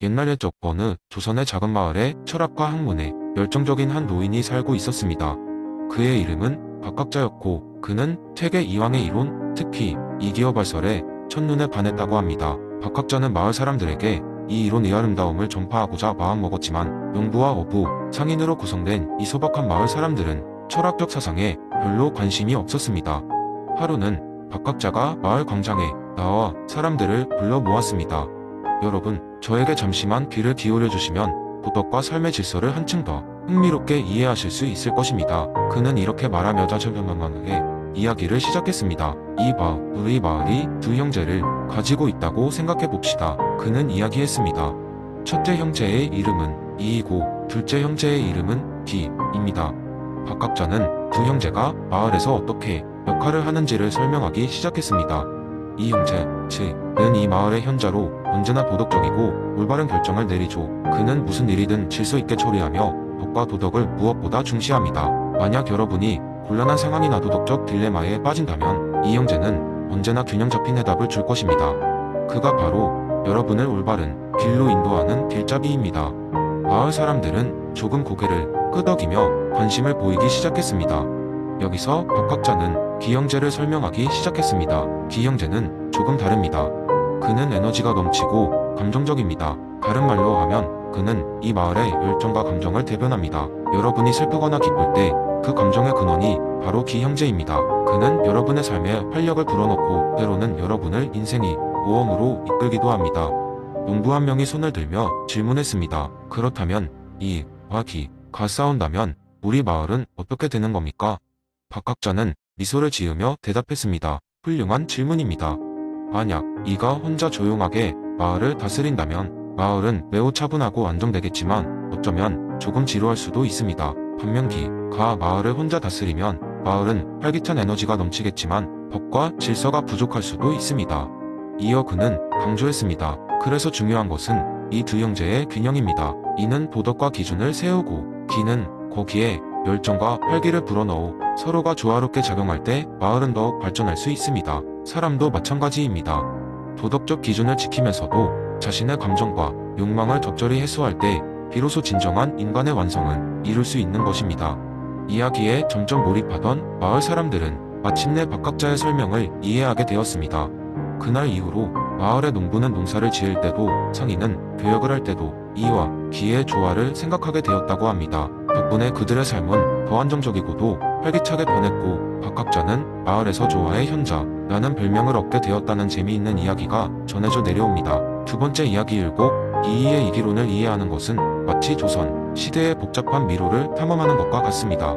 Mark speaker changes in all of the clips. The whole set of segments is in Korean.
Speaker 1: 옛날 옛적 어느 조선의 작은 마을에 철학과 학문에 열정적인 한 노인이 살고 있었습니다. 그의 이름은 박학자였고 그는 퇴계 이황의 이론, 특히 이기어발설에 첫눈에 반했다고 합니다. 박학자는 마을 사람들에게 이 이론의 아름다움을 전파하고자 마음먹었지만 농부와 어부, 상인으로 구성된 이 소박한 마을 사람들은 철학적 사상에 별로 관심이 없었습니다. 하루는 박학자가 마을 광장에 나와 사람들을 불러 모았습니다. 여러분, 저에게 잠시만 귀를 기울여 주시면 도덕과 삶의 질서를 한층 더 흥미롭게 이해하실 수 있을 것입니다. 그는 이렇게 말하며 자신만만하게 이야기를 시작했습니다. 우리 마을이 두 형제를 가지고 있다고 생각해 봅시다. 그는 이야기했습니다. 첫째 형제의 이름은 이이고 둘째 형제의 이름은 기입니다. 박학자는 두 형제가 마을에서 어떻게 역할을 하는지를 설명하기 시작했습니다. 이 형제, 는 이 마을의 현자로 언제나 도덕적이고 올바른 결정을 내리죠. 그는 무슨 일이든 질서 있게 처리하며 법과 도덕을 무엇보다 중시합니다. 만약 여러분이 곤란한 상황이나 도덕적 딜레마에 빠진다면 이 형제는 언제나 균형 잡힌 해답을 줄 것입니다. 그가 바로 여러분을 올바른 길로 인도하는 길잡이입니다. 마을 사람들은 조금 고개를 끄덕이며 관심을 보이기 시작했습니다. 여기서 박학자는 기형제를 설명하기 시작했습니다. 기형제는 조금 다릅니다. 그는 에너지가 넘치고 감정적입니다. 다른 말로 하면 그는 이 마을의 열정과 감정을 대변합니다. 여러분이 슬프거나 기쁠 때 그 감정의 근원이 바로 기형제입니다. 그는 여러분의 삶에 활력을 불어넣고 때로는 여러분을 인생의 모험으로 이끌기도 합니다. 농부 한 명이 손을 들며 질문했습니다. 그렇다면 이와 기가 싸운다면 우리 마을은 어떻게 되는 겁니까? 박학자는 미소를 지으며 대답했습니다. 훌륭한 질문입니다. 만약 이가 혼자 조용하게 마을을 다스린다면 마을은 매우 차분하고 안정되겠지만 어쩌면 조금 지루할 수도 있습니다. 반면 기가 마을을 혼자 다스리면 마을은 활기찬 에너지가 넘치겠지만 법과 질서가 부족할 수도 있습니다. 이어 그는 강조했습니다. 그래서 중요한 것은 이 두 형제의 균형입니다. 이는 도덕과 기준을 세우고 기는 거기에 열정과 활기를 불어넣어 서로가 조화롭게 작용할 때 마을은 더욱 발전할 수 있습니다. 사람도 마찬가지입니다. 도덕적 기준을 지키면서도 자신의 감정과 욕망을 적절히 해소할 때 비로소 진정한 인간의 완성을 이룰 수 있는 것입니다. 이야기에 점점 몰입하던 마을 사람들은 마침내 박학자의 설명을 이해하게 되었습니다. 그날 이후로 마을의 농부는 농사를 지을 때도 상인은 교역을 할 때도 이와 기의 조화를 생각하게 되었다고 합니다. 덕분에 그들의 삶은 더 안정적이고도 활기차게 변했고 박학자는 마을에서 조화의 현자라는 별명을 얻게 되었다는 재미있는 이야기가 전해져 내려옵니다. 두 번째 이야기 율곡 이이의 이기론을 이해하는 것은 마치 조선 시대의 복잡한 미로를 탐험하는 것과 같습니다.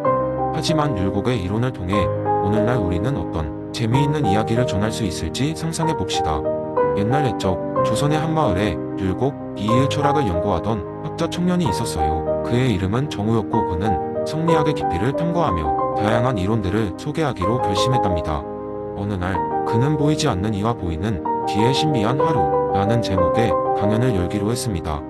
Speaker 1: 하지만 율곡의 이론을 통해 오늘날 우리는 어떤 재미있는 이야기를 전할 수 있을지 상상해 봅시다. 옛날 옛적 조선의 한 마을에 율곡 이이의 철학을 연구하던 학자 청년이 있었어요. 그의 이름은 정우였고 그는 성리학의 깊이를 탐구하며 다양한 이론들을 소개하기로 결심했답니다. 어느 날 그는 보이지 않는 이와 보이는 기의 신비한 하루라는 제목의 강연을 열기로 했습니다.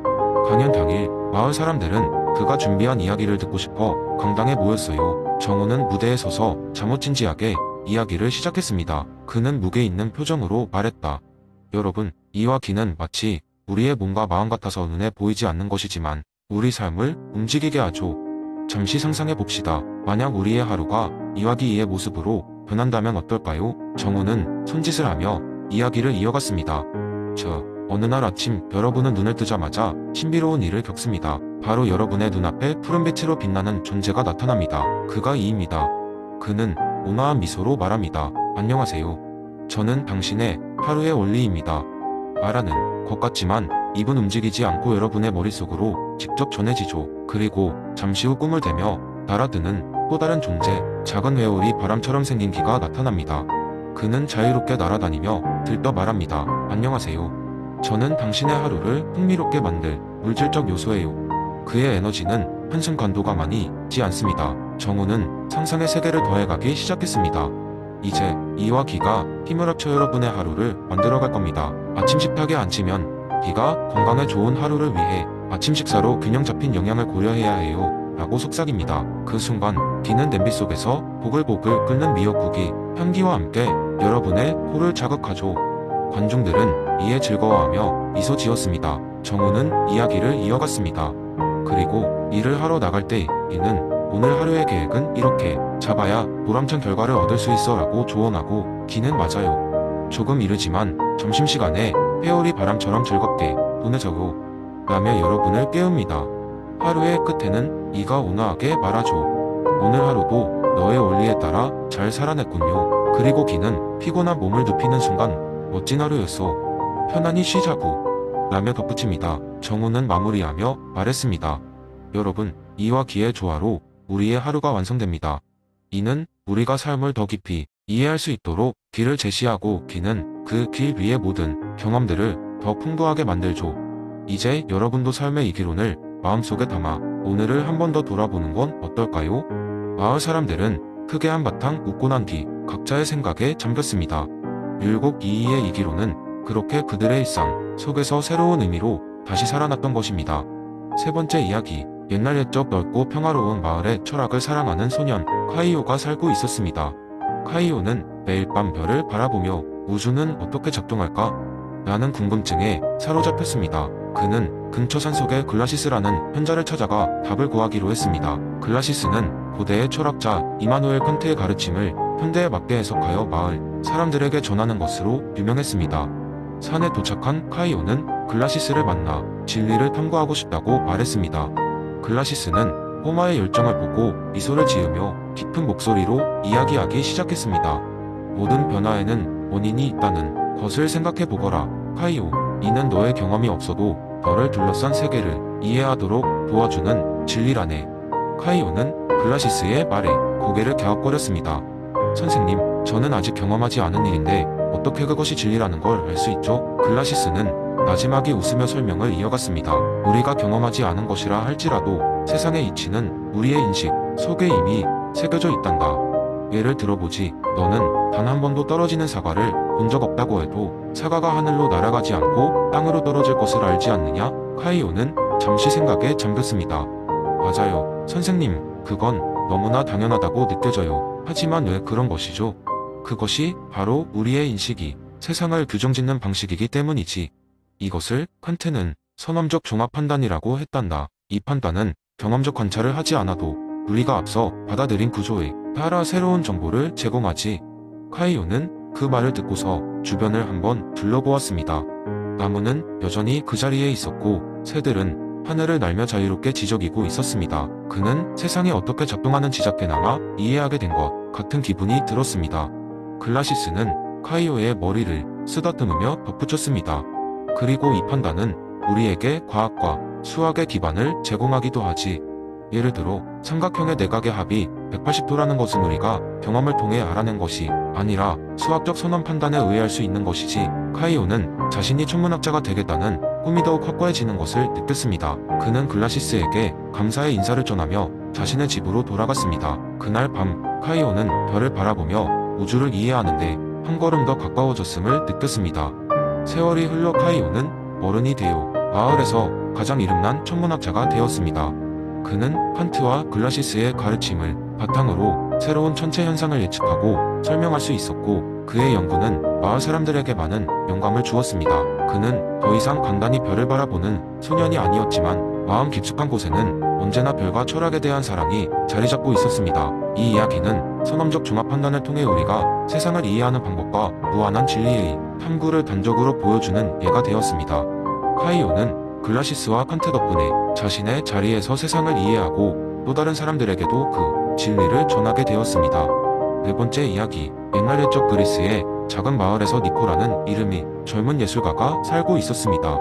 Speaker 1: 강연 당일 마을 사람들은 그가 준비한 이야기를 듣고 싶어 강당에 모였어요. 정우는 무대에 서서 잠옷 진지하게 이야기를 시작했습니다. 그는 무게 있는 표정으로 말했다. 여러분, 이와 기는 마치 우리의 몸과 마음 같아서 눈에 보이지 않는 것이지만 우리 삶을 움직이게 하죠. 잠시 상상해 봅시다. 만약 우리의 하루가 이와 기의 모습으로 변한다면 어떨까요? 정우는 손짓을 하며 이야기를 이어갔습니다. 어느 날 아침 여러분은 눈을 뜨자마자 신비로운 일을 겪습니다. 바로 여러분의 눈앞에 푸른빛으로 빛나는 존재가 나타납니다. 그가 이입니다. 그는 온화한 미소로 말합니다. 안녕하세요. 저는 당신의 하루의 원리입니다. 말하는 것 같지만 입은 움직이지 않고 여러분의 머릿속으로 직접 전해지죠. 그리고 잠시 후 꿈을 대며 날아드는 또 다른 존재, 작은 회오리 바람처럼 생긴 기가 나타납니다. 그는 자유롭게 날아다니며 들떠 말합니다. 안녕하세요. 저는 당신의 하루를 흥미롭게 만들 물질적 요소예요. 그의 에너지는 한순간도 가만히 있지 않습니다. 정우는 상상의 세계를 더해가기 시작했습니다. 이제 이와 기가 힘을 합쳐 여러분의 하루를 만들어갈 겁니다. 아침 식탁에 앉으면 기가 건강에 좋은 하루를 위해 아침 식사로 균형 잡힌 영양을 고려해야 해요. 라고 속삭입니다. 그 순간 기는 냄비 속에서 보글보글 끓는 미역국이 향기와 함께 여러분의 코를 자극하죠. 관중들은 이에 즐거워하며 미소 지었습니다. 정우는 이야기를 이어갔습니다. 그리고 일을 하러 나갈 때 이는 오늘 하루의 계획은 이렇게 잡아야 보람찬 결과를 얻을 수 있어 라고 조언하고 기는 맞아요. 조금 이르지만 점심시간에 회오리 바람처럼 즐겁게 보내자고 라며 여러분을 깨웁니다. 하루의 끝에는 이가 온화하게 말하죠. 오늘 하루도 너의 원리에 따라 잘 살아냈군요. 그리고 기는 피곤한 몸을 눕히는 순간 멋진 하루였어. 편안히 쉬자고 라며 덧붙입니다. 정우는 마무리하며 말했습니다. 여러분, 이와 기의 조화로 우리의 하루가 완성됩니다. 이는 우리가 삶을 더 깊이 이해할 수 있도록 길을 제시하고 기는 그 길 위의 모든 경험들을 더 풍부하게 만들죠. 이제 여러분도 삶의 이 기론을 마음속에 담아 오늘을 한 번 더 돌아보는 건 어떨까요? 마을 사람들은 크게 한바탕 웃고 난 뒤 각자의 생각에 잠겼습니다. 율곡 이이의 이 기론은 그렇게 그들의 일상 속에서 새로운 의미로 다시 살아났던 것입니다. 세 번째 이야기, 옛날 옛적 넓고 평화로운 마을에 철학을 사랑하는 소년 카이오가 살고 있었습니다. 카이오는 매일 밤 별을 바라보며 우주는 어떻게 작동할까? 라는 궁금증에 사로잡혔습니다. 그는 근처 산속의 글라시스라는 현자를 찾아가 답을 구하기로 했습니다. 글라시스는 고대의 철학자 이마누엘 칸트의 가르침을 현대에 맞게 해석하여 마을 사람들에게 전하는 것으로 유명했습니다. 산에 도착한 카이오는 글라시스를 만나 진리를 탐구하고 싶다고 말했습니다. 글라시스는 호마의 열정을 보고 미소를 지으며 깊은 목소리로 이야기하기 시작했습니다. 모든 변화에는 원인이 있다는 것을 생각해보거라. 카이오, 이는 너의 경험이 없어도 너를 둘러싼 세계를 이해하도록 도와주는 진리라네. 카이오는 글라시스의 말에 고개를 갸웃거렸습니다. 선생님, 저는 아직 경험하지 않은 일인데 어떻게 그것이 진리라는 걸 알 수 있죠? 글라시스는 나지막이 웃으며 설명을 이어갔습니다. 우리가 경험하지 않은 것이라 할지라도 세상의 이치는 우리의 인식 속에 이미 새겨져 있단다. 예를 들어보지. 너는 단 한 번도 떨어지는 사과를 본 적 없다고 해도 사과가 하늘로 날아가지 않고 땅으로 떨어질 것을 알지 않느냐? 카이오는 잠시 생각에 잠겼습니다. 맞아요, 선생님. 그건 너무나 당연하다고 느껴져요. 하지만 왜 그런 것이죠? 그것이 바로 우리의 인식이 세상을 규정짓는 방식이기 때문이지. 이것을 칸트는 선험적 종합 판단이라고 했단다. 이 판단은 경험적 관찰을 하지 않아도 우리가 앞서 받아들인 구조에 따라 새로운 정보를 제공하지. 카이오는 그 말을 듣고서 주변을 한번 둘러보았습니다. 나무는 여전히 그 자리에 있었고 새들은 하늘을 날며 자유롭게 지저귀고 있었습니다. 그는 세상이 어떻게 작동하는 지잡게나마 이해하게 된 것 같은 기분이 들었습니다. 글라시스는 카이오의 머리를 쓰다듬으며 덧붙였습니다. 그리고 이 판단은 우리에게 과학과 수학의 기반을 제공하기도 하지. 예를 들어 삼각형의 내각의 합이 180도라는 것은 우리가 경험을 통해 알아낸 것이 아니라 수학적 선언 판단에 의할 수 있는 것이지. 카이오는 자신이 천문학자가 되겠다는 꿈이 더욱 확고해지는 것을 느꼈습니다. 그는 글라시스에게 감사의 인사를 전하며 자신의 집으로 돌아갔습니다. 그날 밤 카이오는 별을 바라보며 우주를 이해하는데 한 걸음 더 가까워졌음을 느꼈습니다. 세월이 흘러 카이오는 어른이 되어 마을에서 가장 이름난 천문학자가 되었습니다. 그는 칸트와 글라시스의 가르침을 바탕으로 새로운 천체 현상을 예측하고 설명할 수 있었고 그의 연구는 마을 사람들에게 많은 영감을 주었습니다. 그는 더 이상 간단히 별을 바라보는 소년이 아니었지만 마음 깊숙한 곳에는 언제나 별과 철학에 대한 사랑이 자리 잡고 있었습니다. 이 이야기는 선험적 종합 판단을 통해 우리가 세상을 이해하는 방법과 무한한 진리의 탐구를 단적으로 보여주는 예가 되었습니다. 카이오는 글라시스와 칸트 덕분에 자신의 자리에서 세상을 이해하고 또 다른 사람들에게도 그 진리를 전하게 되었습니다. 네 번째 이야기, 옛날 옛적 그리스의 작은 마을에서 니코라는 이름이 젊은 예술가가 살고 있었습니다.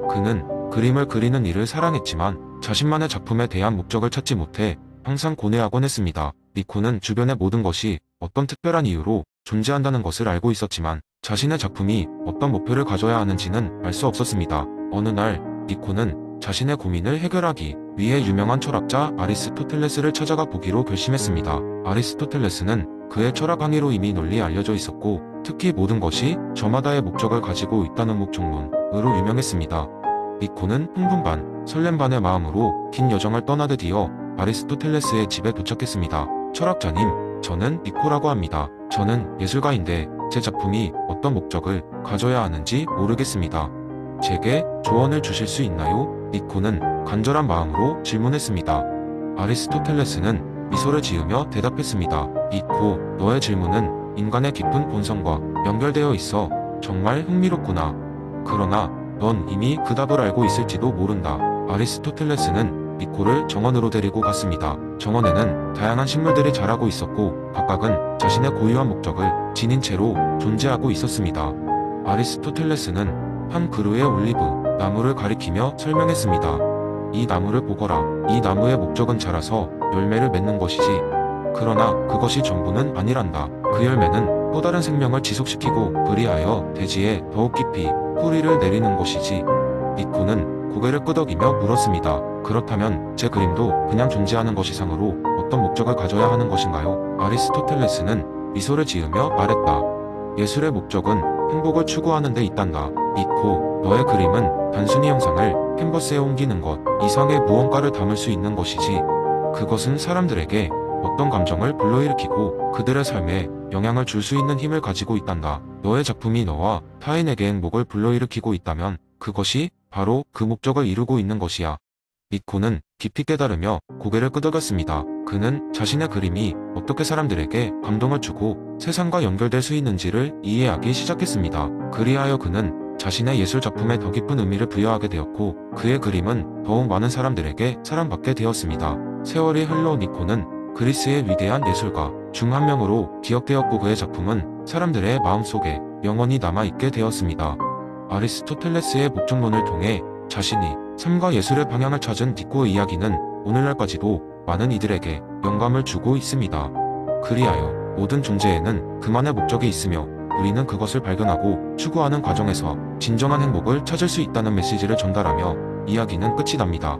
Speaker 1: 그는 그림을 그리는 일을 사랑했지만 자신만의 작품에 대한 목적을 찾지 못해 항상 고뇌하곤 했습니다. 니코는 주변의 모든 것이 어떤 특별한 이유로 존재한다는 것을 알고 있었지만 자신의 작품이 어떤 목표를 가져야 하는지는 알 수 없었습니다. 어느 날 니코는 자신의 고민을 해결하기 위해 유명한 철학자 아리스토텔레스를 찾아가 보기로 결심했습니다. 아리스토텔레스는 그의 철학 강의로 이미 널리 알려져 있었고 특히 모든 것이 저마다의 목적을 가지고 있다는 목적론으로 유명했습니다. 니코는 흥분 반, 설렘 반의 마음으로 긴 여정을 떠나듯 이어 아리스토텔레스의 집에 도착했습니다. 철학자님, 저는 니코라고 합니다. 저는 예술가인데 제 작품이 어떤 목적을 가져야 하는지 모르겠습니다. 제게 조언을 주실 수 있나요? 니코는 간절한 마음으로 질문했습니다. 아리스토텔레스는 미소를 지으며 대답했습니다. 니코, 너의 질문은 인간의 깊은 본성과 연결되어 있어 정말 흥미롭구나. 그러나 넌 이미 그 답을 알고 있을지도 모른다. 아리스토텔레스는 니코를 정원으로 데리고 갔습니다. 정원에는 다양한 식물들이 자라고 있었고 각각은 자신의 고유한 목적을 지닌 채로 존재하고 있었습니다. 아리스토텔레스는 한 그루의 올리브 나무를 가리키며 설명했습니다. 이 나무를 보거라. 이 나무의 목적은 자라서 열매를 맺는 것이지. 그러나 그것이 전부는 아니란다. 그 열매는 또 다른 생명을 지속시키고 그리하여 대지에 더욱 깊이 뿌리를 내리는 것이지. 니코는 고개를 끄덕이며 물었습니다. 그렇다면 제 그림도 그냥 존재하는 것 이상으로 어떤 목적을 가져야 하는 것인가요? 아리스토텔레스는 미소를 지으며 말했다. 예술의 목적은 행복을 추구하는 데 있단다. 니코, 너의 그림은 단순히 형상을 캔버스에 옮기는 것 이상의 무언가를 담을 수 있는 것이지. 그것은 사람들에게 어떤 감정을 불러일으키고 그들의 삶에 영향을 줄 수 있는 힘을 가지고 있단다. 너의 작품이 너와 타인에게 행복을 불러일으키고 있다면 그것이 바로 그 목적을 이루고 있는 것이야. 니코는 깊이 깨달으며 고개를 끄덕였습니다. 그는 자신의 그림이 어떻게 사람들에게 감동을 주고 세상과 연결될 수 있는지를 이해하기 시작했습니다. 그리하여 그는 자신의 예술 작품에 더 깊은 의미를 부여하게 되었고 그의 그림은 더욱 많은 사람들에게 사랑받게 되었습니다. 세월이 흘러 니코는 그리스의 위대한 예술가 중 한 명으로 기억되었고 그의 작품은 사람들의 마음속에 영원히 남아있게 되었습니다. 아리스토텔레스의 목적론을 통해 자신이 삶과 예술의 방향을 찾은 니코의 이야기는 오늘날까지도 많은 이들에게 영감을 주고 있습니다. 그리하여 모든 존재에는 그만의 목적이 있으며 우리는 그것을 발견하고 추구하는 과정에서 진정한 행복을 찾을 수 있다는 메시지를 전달하며 이야기는 끝이 납니다.